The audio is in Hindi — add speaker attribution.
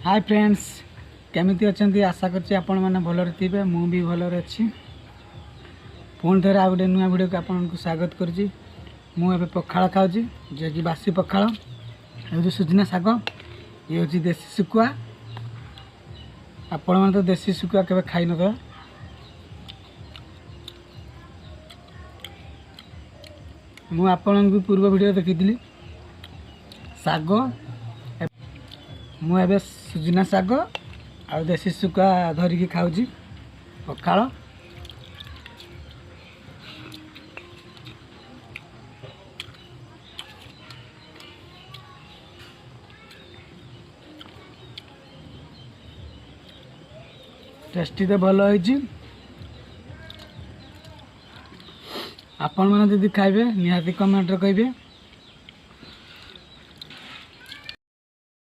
Speaker 1: हाय फ्रेंड्स, केमिति अच्छी आशा करछि आपण माने भलरे थिबे। मु भी भलरे अछि। पुणी थे आ गोटे नुआ वीडियो को आपको स्वागत करछि। मु एबे पखाळ खाउछि, जे कि बासी पखाळ। ए जो सुजना शाग, ये होछि देसी सुकुआ। आपण माने तो देसी सुकुआ केबे खाइ न तो। मु आपन पूर्व वीडियो देखिथिली शाग। मु एबे सुजना शाग आ देसी सुकुआ धरिकी खाउछि पखाळ। टेस्टी तो भल होइछि। आपण माने जदि खाइबे निहाती कमेंट रे कहिबे।